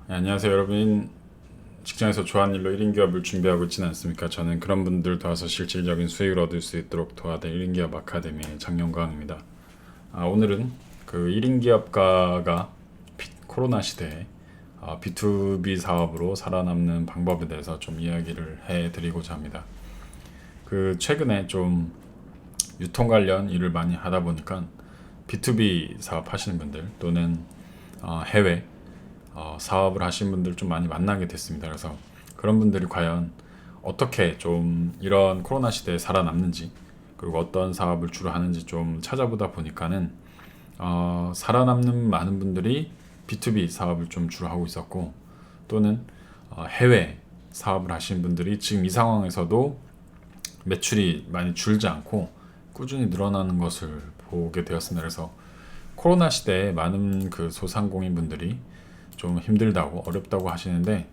네, 안녕하세요 여러분. 직장에서 좋아하는 일로 1인 기업을 준비하고 있지는 않습니까? 저는 그런 분들 도와서 실질적인 수익을 얻을 수 있도록 도와드릴 1인 기업 아카데미의 장영광입니다. 오늘은 그 1인 기업가가 코로나 시대에 B2B 사업으로 살아남는 방법에 대해서 좀 이야기를 해드리고자 합니다. 그 최근에 좀 유통 관련 일을 많이 하다 보니까 B2B 사업 하시는 분들 또는 해외 사업을 하신 분들 좀 많이 만나게 됐습니다. 그래서 그런 분들이 과연 어떻게 좀 이런 코로나 시대에 살아남는지, 그리고 어떤 사업을 주로 하는지 좀 찾아보다 보니까는 살아남는 많은 분들이 B2B 사업을 좀 주로 하고 있었고, 또는 해외 사업을 하시는 분들이 지금 이 상황에서도 매출이 많이 줄지 않고 꾸준히 늘어나는 것을 보게 되었습니다. 그래서 코로나 시대에 많은 그 소상공인 분들이 좀 힘들다고 어렵다고 하시는데,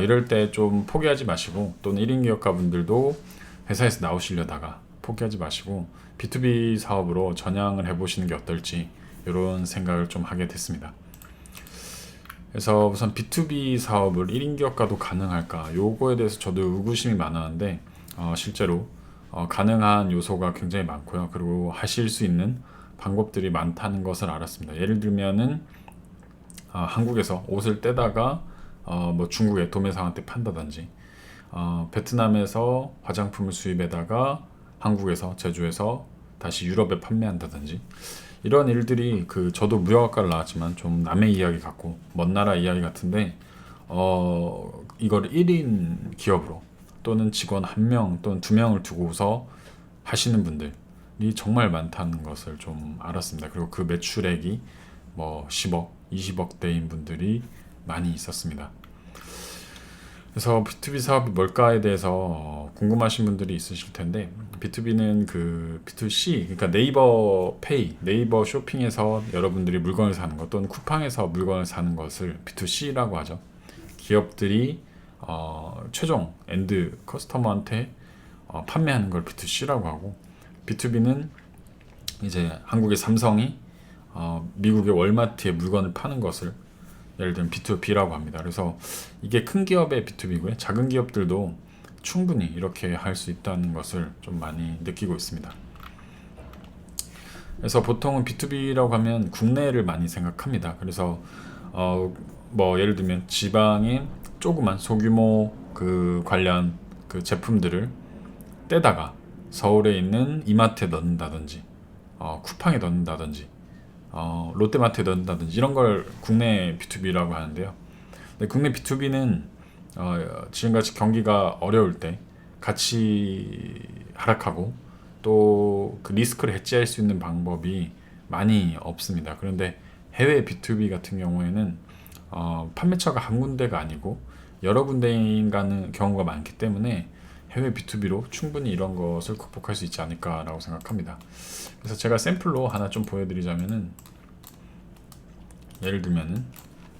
이럴 때 좀 포기하지 마시고, 또는 1인 기업가 분들도 회사에서 나오시려다가 포기하지 마시고 B2B 사업으로 전향을 해보시는 게 어떨지, 이런 생각을 좀 하게 됐습니다. 그래서 우선 B2B 사업을 1인 기업가도 가능할까, 요거에 대해서 저도 의구심이 많았는데 실제로 가능한 요소가 굉장히 많고요. 그리고 하실 수 있는 방법들이 많다는 것을 알았습니다. 예를 들면은 한국에서 옷을 떼다가 뭐 중국의 도매상한테 판다든지, 베트남에서 화장품을 수입에다가 한국에서 제조해서 다시 유럽에 판매한다든지, 이런 일들이 그 저도 무역학과를 나왔지만 좀 남의 이야기 같고 먼 나라 이야기 같은데, 이걸 1인 기업으로 또는 직원 1명 또는 2명을 두고서 하시는 분들이 정말 많다는 것을 좀 알았습니다. 그리고 그 매출액이 뭐 10억, 20억대인 분들이 많이 있었습니다. 그래서 B2B 사업이 뭘까에 대해서 궁금하신 분들이 있으실 텐데, B2B는 그 B2C, 그러니까 네이버 페이, 네이버 쇼핑에서 여러분들이 물건을 사는 것, 또는 쿠팡에서 물건을 사는 것을 B2C라고 하죠. 기업들이 최종 엔드 커스터머한테 판매하는 걸 B2C라고 하고, B2B는 이제 한국의 삼성이 미국의 월마트에 물건을 파는 것을 예를 들면 B2B라고 합니다. 그래서 이게 큰 기업의 B2B고요. 작은 기업들도 충분히 이렇게 할 수 있다는 것을 좀 많이 느끼고 있습니다. 그래서 보통은 B2B라고 하면 국내를 많이 생각합니다. 그래서 뭐 예를 들면 지방의 조그만 소규모 그 관련 그 제품들을 떼다가 서울에 있는 이마트에 넣는다든지, 쿠팡에 넣는다든지, 롯데마트에 넣는다든지, 이런 걸 국내 B2B라고 하는데요. 근데 국내 B2B는 지금같이 경기가 어려울 때 같이 하락하고 또 그 리스크를 해지할 수 있는 방법이 많이 없습니다. 그런데 해외 B2B 같은 경우에는 판매처가 한 군데가 아니고 여러 군데인 가는 경우가 많기 때문에 해외 B2B로 충분히 이런 것을 극복할 수 있지 않을까라고 생각합니다. 그래서 제가 샘플로 하나 좀 보여드리자면은, 예를 들면은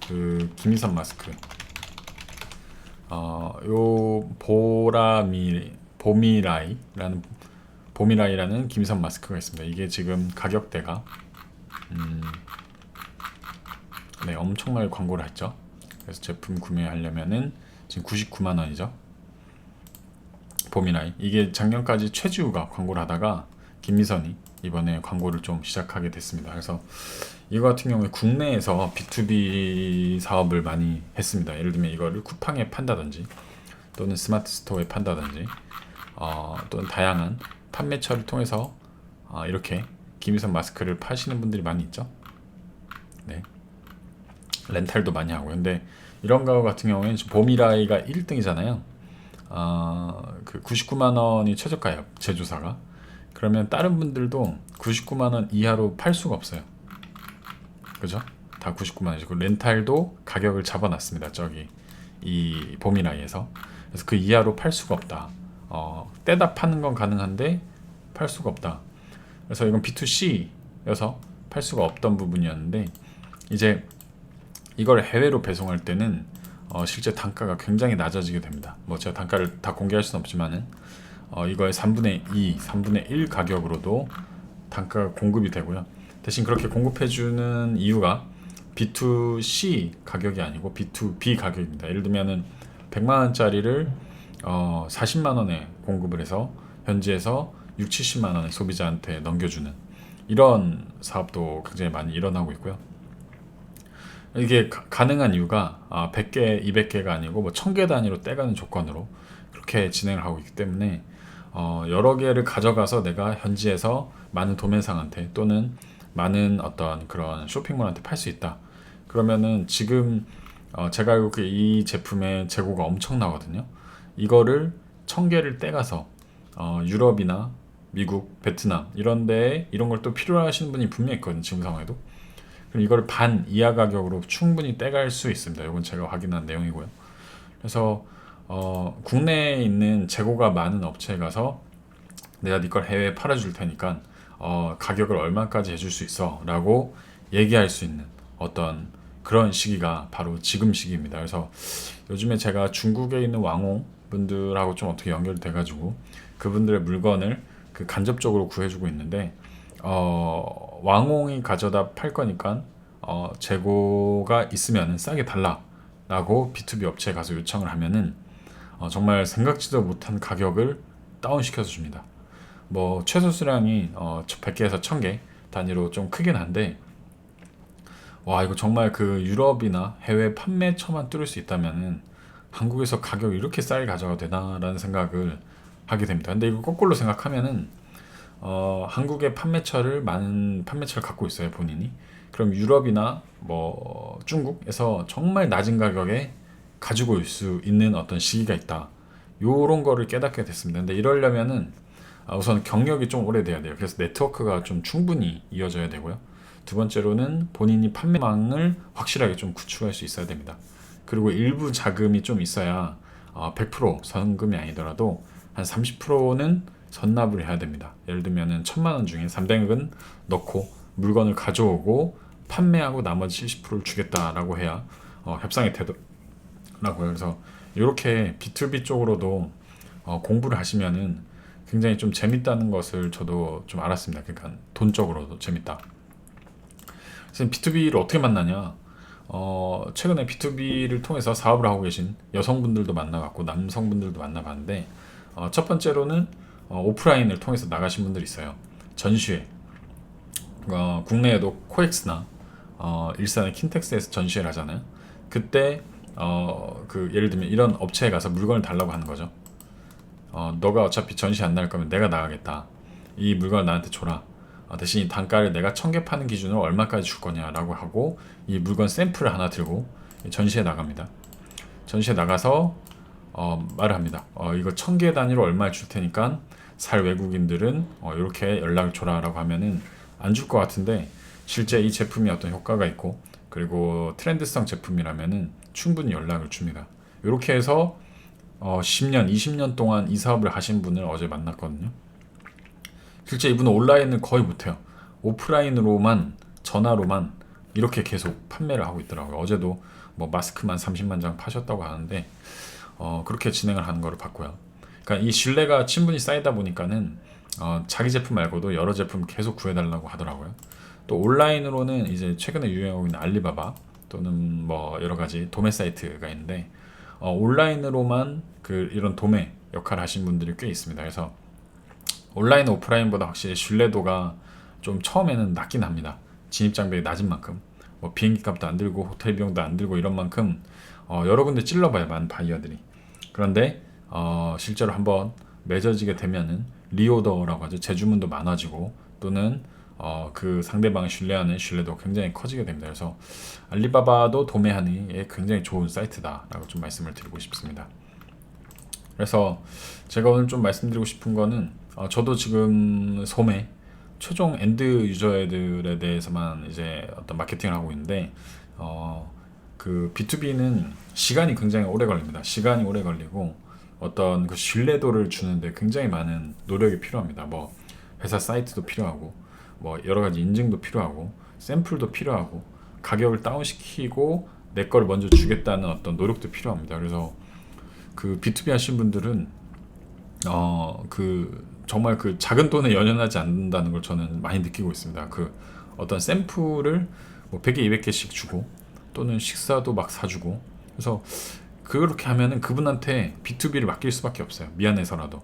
그 김희선 마스크, 요 보미라이라는 김희선 마스크가 있습니다. 이게 지금 가격대가 네, 엄청나게 광고를 했죠. 그래서 제품 구매하려면은 지금 99만 원이죠. 보미라이, 이게 작년까지 최지우가 광고를 하다가 김미선이 이번에 광고를 좀 시작하게 됐습니다. 그래서 이거 같은 경우에 국내에서 B2B 사업을 많이 했습니다. 예를 들면 이거를 쿠팡에 판다든지, 또는 스마트 스토어에 판다든지, 또는 다양한 판매처를 통해서 이렇게 김희선 마스크를 파시는 분들이 많이 있죠. 네. 렌탈도 많이 하고. 근데 이런 거 같은 경우에는 보미라이가 1등이잖아요. 그 99만 원이 최저가예요, 제조사가. 그러면 다른 분들도 99만 원 이하로 팔 수가 없어요. 그죠? 다 99만 원이죠. 렌탈도 가격을 잡아놨습니다. 저기 이 보미라이에서. 그래서 그 이하로 팔 수가 없다. 떼다 파는 건 가능한데 팔 수가 없다. 그래서 이건 B2C여서 팔 수가 없던 부분이었는데, 이제 이걸 해외로 배송할 때는 실제 단가가 굉장히 낮아지게 됩니다. 뭐 제가 단가를 다 공개할 수는 없지만은 이거의 3분의 2, 3분의 1 가격으로도 단가가 공급이 되고요. 대신 그렇게 공급해주는 이유가 B2C 가격이 아니고 B2B 가격입니다. 예를 들면은 100만 원짜리를 40만 원에 공급을 해서 현지에서 6, 70만 원에 소비자한테 넘겨주는 이런 사업도 굉장히 많이 일어나고 있고요. 이게 가능한 이유가 100개, 200개가 아니고 뭐 1000개 단위로 떼가는 조건으로 그렇게 진행을 하고 있기 때문에 여러 개를 가져가서 내가 현지에서 많은 도매상한테 또는 많은 어떤 그런 쇼핑몰한테 팔 수 있다. 그러면은 지금 제가 알고 이 제품의 재고가 엄청나거든요. 이거를 1000개를 떼가서 유럽이나 미국, 베트남 이런 데에 이런 걸 또 필요로 하시는 분이 분명히 있거든요. 지금 상황에도. 그럼 이걸 반 이하 가격으로 충분히 떼갈 수 있습니다. 이건 제가 확인한 내용이고요. 그래서 국내에 있는 재고가 많은 업체에 가서 내가 네 걸 해외에 팔아줄 테니까 가격을 얼마까지 해줄 수 있어 라고 얘기할 수 있는 어떤 그런 시기가 바로 지금 시기입니다. 그래서 요즘에 제가 중국에 있는 왕홍 분들하고 좀 어떻게 연결돼 가지고 그분들의 물건을 그 간접적으로 구해주고 있는데 왕홍이 가져다 팔 거니까 재고가 있으면 싸게 달라라고 B2B 업체에 가서 요청을 하면은 정말 생각지도 못한 가격을 다운시켜서 줍니다. 뭐 최소 수량이 100개에서 1000개 단위로 좀 크긴 한데 와 이거 정말 그 유럽이나 해외 판매처만 뚫을 수 있다면은 한국에서 가격이 이렇게 싸게 가져가도 되나라는 생각을 하게 됩니다. 근데 이거 거꾸로 생각하면은 한국의 판매처를 많은 판매처를 갖고 있어요 본인이. 그럼 유럽이나 뭐 중국에서 정말 낮은 가격에 가지고 올 수 있는 어떤 시기가 있다. 요런 거를 깨닫게 됐습니다. 근데 이러려면은 우선 경력이 좀 오래돼야 돼요. 그래서 네트워크가 좀 충분히 이어져야 되고요. 두 번째로는 본인이 판매망을 확실하게 좀 구축할 수 있어야 됩니다. 그리고 일부 자금이 좀 있어야 100% 선금이 아니더라도 한 30%는 선납을 해야 됩니다. 예를 들면은 1000만 원 중에 300은 넣고 물건을 가져오고 판매하고 나머지 70%를 주겠다라고 해야 협상이 되더라고요. 그래서 이렇게 B2B 쪽으로도 공부를 하시면은 굉장히 좀 재밌다는 것을 저도 좀 알았습니다. 그러니까 돈적으로도 재밌다. 그래서 B2B를 어떻게 만나냐? 최근에 B2B를 통해서 사업을 하고 계신 여성분들도 만나봤고 남성분들도 만나봤는데 첫 번째로는 오프라인을 통해서 나가신 분들이 있어요. 전시회. 국내에도 코엑스나 일산의 킨텍스에서 전시회를 하잖아요. 그때 그 예를 들면 이런 업체에 가서 물건을 달라고 하는 거죠. 너가 어차피 전시 안 나갈 거면 내가 나가겠다. 이 물건을 나한테 줘라. 대신 이 단가를 내가 1000개 파는 기준으로 얼마까지 줄 거냐라고 하고 이 물건 샘플을 하나 들고 전시에 나갑니다. 전시에 나가서 말을 합니다. 이거 1000개 단위로 얼마에 줄 테니까 살 외국인들은 이렇게 연락을 줘라라고 하면은 안 줄 것 같은데 실제 이 제품이 어떤 효과가 있고 그리고 트렌드성 제품이라면은 충분히 연락을 줍니다. 이렇게 해서 10년, 20년 동안 이 사업을 하신 분을 어제 만났거든요. 실제 이분은 온라인을 거의 못해요. 오프라인으로만 전화로만 이렇게 계속 판매를 하고 있더라고요. 어제도 뭐 마스크만 30만 장 파셨다고 하는데 그렇게 진행을 하는 거를 봤고요. 그러니까 이 신뢰가 충분히 쌓이다 보니까는 자기 제품 말고도 여러 제품 계속 구해달라고 하더라고요. 또 온라인으로는 이제 최근에 유행하고 있는 알리바바 또는 뭐 여러 가지 도매 사이트가 있는데 온라인으로만 그 이런 도매 역할을 하신 분들이 꽤 있습니다. 그래서 온라인 오프라인보다 확실히 신뢰도가 좀 처음에는 낮긴 합니다. 진입 장벽이 낮은 만큼 뭐 비행기 값도 안 들고 호텔 비용도 안 들고 이런 만큼 여러 군데 찔러봐요 많은 바이어들이. 그런데 실제로 한번 맺어지게 되면은 리오더라고 하죠. 재주문도 많아지고 또는 그 상대방을 신뢰하는 신뢰도가 굉장히 커지게 됩니다. 그래서 알리바바도 도매하기에 굉장히 좋은 사이트다라고 좀 말씀을 드리고 싶습니다. 그래서 제가 오늘 좀 말씀드리고 싶은 거는 저도 지금 소매 최종 엔드 유저들에 대해서만 이제 어떤 마케팅을 하고 있는데 그 B2B는 시간이 굉장히 오래 걸립니다. 시간이 오래 걸리고 어떤 그 신뢰도를 주는데 굉장히 많은 노력이 필요합니다. 뭐 회사 사이트도 필요하고 뭐 여러 가지 인증도 필요하고 샘플도 필요하고 가격을 다운시키고 내 거를 먼저 주겠다는 어떤 노력도 필요합니다. 그래서 그 B2B 하신 분들은 그 정말 그 작은 돈에 연연하지 않는다는 걸 저는 많이 느끼고 있습니다. 그 어떤 샘플을 뭐 100개, 200개씩 주고 또는 식사도 막 사주고. 그래서 그렇게 하면은 그분한테 B2B를 맡길 수밖에 없어요. 미안해서라도.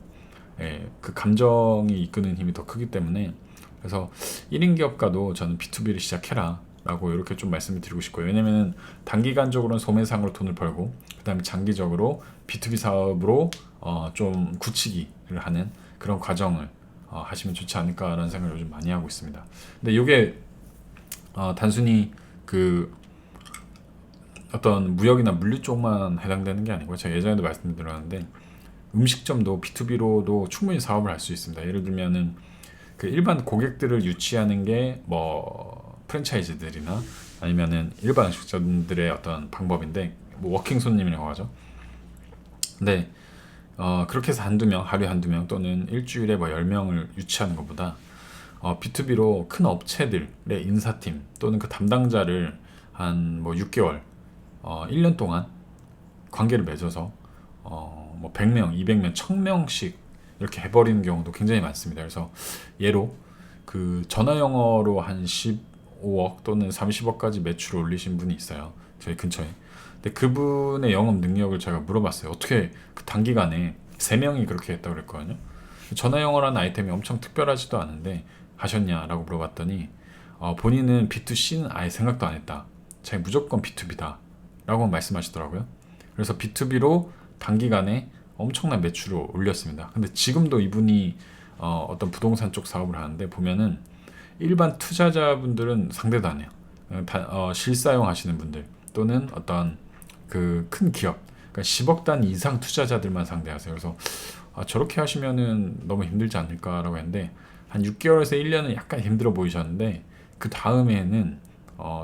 예, 그 감정이 이끄는 힘이 더 크기 때문에. 그래서 1인 기업가도 저는 B2B를 시작해라 라고 이렇게 좀 말씀을 드리고 싶고요. 왜냐면 단기간적으로는 소매상으로 돈을 벌고 그 다음에 장기적으로 B2B 사업으로 좀 굳히기를 하는 그런 과정을 하시면 좋지 않을까라는 생각을 요즘 많이 하고 있습니다. 근데 이게 단순히 그 어떤 무역이나 물류 쪽만 해당되는 게 아니고, 제가 예전에도 말씀드렸는데 음식점도 B2B로도 충분히 사업을 할 수 있습니다. 예를 들면은 그 일반 고객들을 유치하는 게 뭐 프랜차이즈들이나 아니면은 일반 음식점들의 어떤 방법인데, 뭐 워킹 손님이라고 하죠. 근데 그렇게 해서 한두 명, 하루에 한두 명 또는 일주일에 뭐 10명을 유치하는 것보다 B2B로 큰 업체들의 인사팀 또는 그 담당자를 한 뭐 6개월, 1년 동안 관계를 맺어서 뭐 100명, 200명, 1000명씩 이렇게 해버리는 경우도 굉장히 많습니다. 그래서 예로 그 전화 영어로 한 15억 또는 30억까지 매출을 올리신 분이 있어요. 저희 근처에. 근데 그분의 영업 능력을 제가 물어봤어요. 어떻게 그 단기간에 3명이 그렇게 했다고 그랬거든요. 전화 영어라는 아이템이 엄청 특별하지도 않은데 하셨냐라고 물어봤더니 본인은 B2C는 아예 생각도 안 했다. 자기 무조건 B2B다 라고 말씀하시더라고요. 그래서 B2B로 단기간에 엄청난 매출을 올렸습니다. 근데 지금도 이분이 어떤 부동산 쪽 사업을 하는데 보면은 일반 투자자분들은 상대도 안 해요. 실사용 하시는 분들 또는 어떤 그 큰 기업, 그러니까 10억 단위 이상 투자자들만 상대하세요. 그래서 저렇게 하시면은 너무 힘들지 않을까라고 했는데 한 6개월에서 1년은 약간 힘들어 보이셨는데 그 다음에는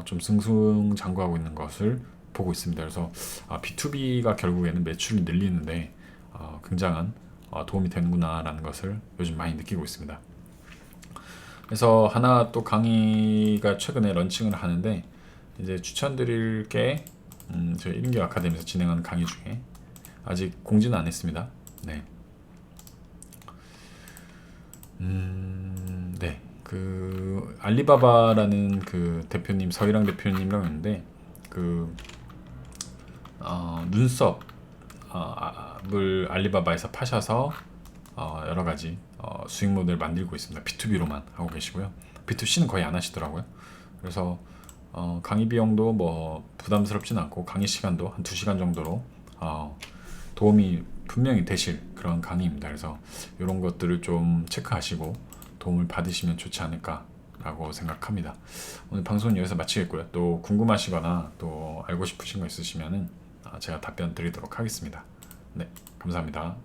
좀 승승장구하고 있는 것을 보고 있습니다. 그래서 B2B가 결국에는 매출을 늘리는데 굉장한 도움이 되는구나라는 것을 요즘 많이 느끼고 있습니다. 그래서 하나 또 강의가 최근에 런칭을 하는데, 이제 추천드릴 게 저희 1인기업 아카데미에서 진행하는 강의 중에 아직 공지는 안 했습니다. 네. 네. 그 알리바바라는 그 대표님, 서일ang 대표님이라고 있는데 그 눈썹을 알리바바에서 파셔서 여러 가지 수익 모델 만들고 있습니다. B2B로만 하고 계시고요. B2C는 거의 안 하시더라고요. 그래서 강의 비용도 뭐 부담스럽진 않고 강의 시간도 한 2시간 정도로 도움이 분명히 되실 그런 강의입니다. 그래서 이런 것들을 좀 체크하시고 도움을 받으시면 좋지 않을까라고 생각합니다. 오늘 방송은 여기서 마치겠고요. 또 궁금하시거나 또 알고 싶으신 거 있으시면은 제가 답변 드리도록 하겠습니다. 네, 감사합니다.